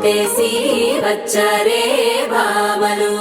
చుట్టేసి వచ్చారే భామలు.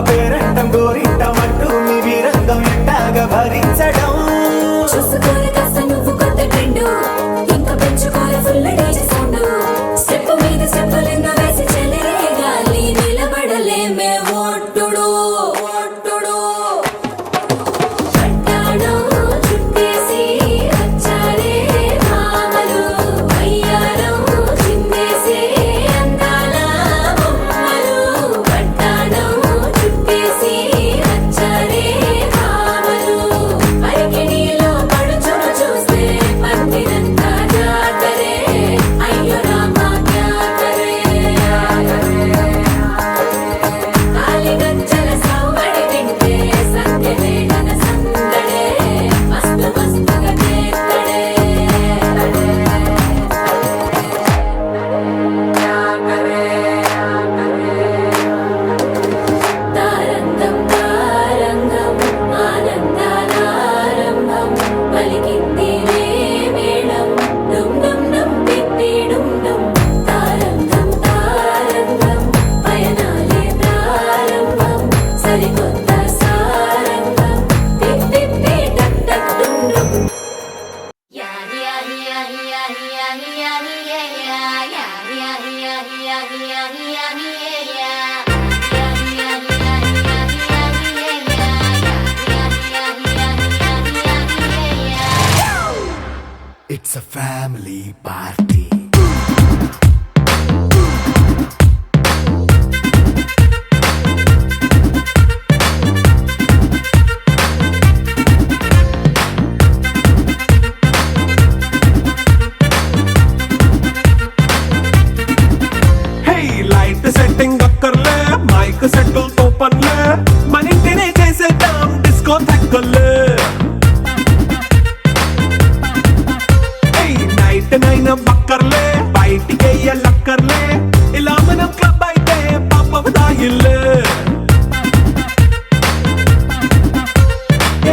పేరంటం గోరింటం అంటూ మీ వీరంగం ఎట్టాగా భరించడం చూసుకోరు కాస్త నువ్వు కొత్త ట్రెండ్ ఇంకా పెంచుకోరు ఫుల్ డీజే సౌండ్ స్టెప్ మీద స్టెప్పులు ఎన్నో వేసి చెలే గాలి నిలబడలేమే ఒట్టుడు ఒట్టుడు పట్టాడు చుట్టేసి వచ్చారే భామలు అయ్యారం చిందేసే అందాల బొమ్మలు పట్టాడు చుట్టేసి వచ్చారే భామలు పరికిణీలో పడుచును చూస్తే పందిరంతా జాతరే అయ్యో రామా క్యా కరే కాలిగజ్జల సవ్వడి వింటే సంధ్యవేళన సందడే మస్తు మస్తుగా చేస్తడే తారంగం తారంగం ఆనందానారంభం పలికింది రే మేళం డుమ్ డుమ్ డుమ్ పిప్పి డుమ్ డుమ్ తారంగం తారంగం పయనాలే ప్రారంభం సరికొత్త సారంగం పిప్పి టక్ టక్ డుమ్ డుమ్ యాహి యాహి యాహి యాహి యాహి యాహి యాహి యాహి యాహి యాహి యాహి యాహి It's a family party. Hey, light setting అక్కర్లే మైక్ సెట్టుల్ తో పనులే మన ఇంటినే చేసేద్దాం డిస్కో తక్కలే నైట్ నైన్ బక్కర్లే బయటికి లక్కర్లే ఇలా మనం క్లబ్ అయితే పాప దాయిల్లే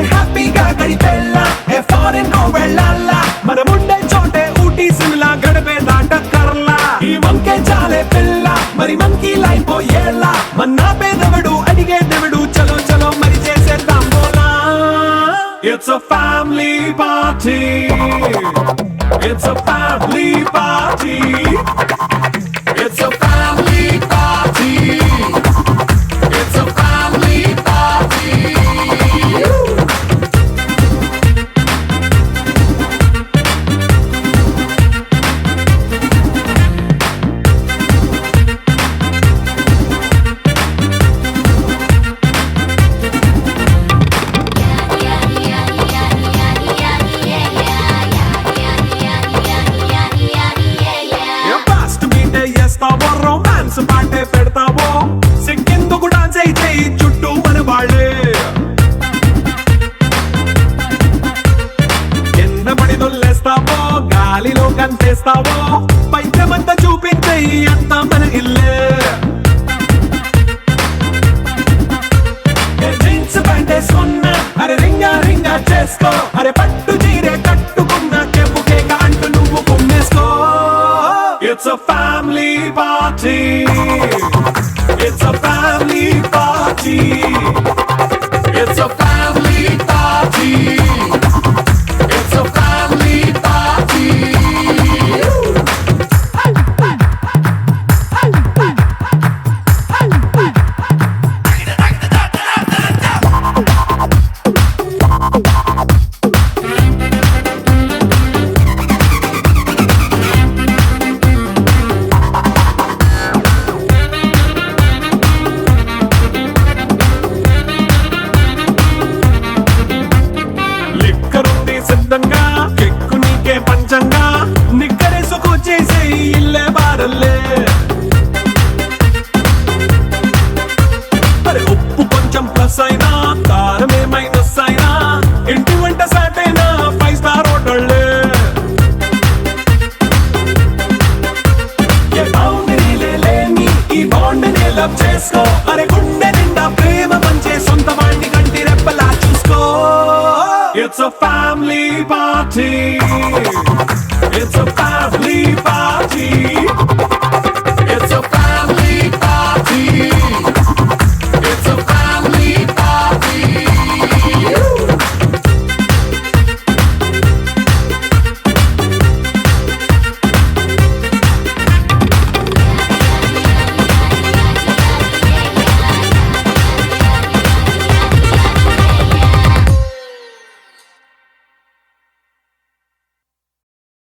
హ్యాపీగా గడిపెళ్ళా ఏ ఫారెన్ నో వెళ్ళాలా మన ఉండే చోటే ఊటీ సిమ్లా గడిపే దాటక్కర్లా ఈ వంకే చాలే పిల్ల మరి మంకీ లైఫ్ ఏళ్ళ మన్నా పేదవడు అడిగే దేవుడు చలో చలో మరి చేసేద్దాం బోలా it's a family party It's a family party. It's a family party. It's a family party. Fast మీటే చేస్తావో రొమాన్స్ పాటే పెడతావో సిగ్గెందుకు డాన్స్ అయితే చుట్టూ మన వాళ్ళే కింద పడి దొల్లేస్తావో గాలిలో కంటేస్తావో పైచమంతా చూపించే అంత మన ఇల్లే జీన్స్ ప్యాంటేసుకున్నా అరే రింగా రింగా చేసుకో అరే పట్టు చీరే కట్టుకున్న చెప్పు కేక అంటూ నువ్వు కుమ్మేసుకో. It's a family party. It's a family party. It's a family party. It's a family party. లిక్కరుంది సిద్ధంగా కెక్కు నీకే పంచంగా నిక్కరేసుకు చేసే ఇల్లే బారల్లే అరే ఉప్పు కొంచెం ప్లస్ అయినా కారమే మైనస్ అయినా ఇంటి వంట సాటైనా 5 స్టార్ హోటళ్ళే ఏ బౌండరీలే లేని ఈ బాండ్ని లవ్ చేసుకో అరే గుండె నిండా ప్రేమ పంచే సొంత వాణ్ణి కంటి రెప్పలా చూసుకో. It's a family party.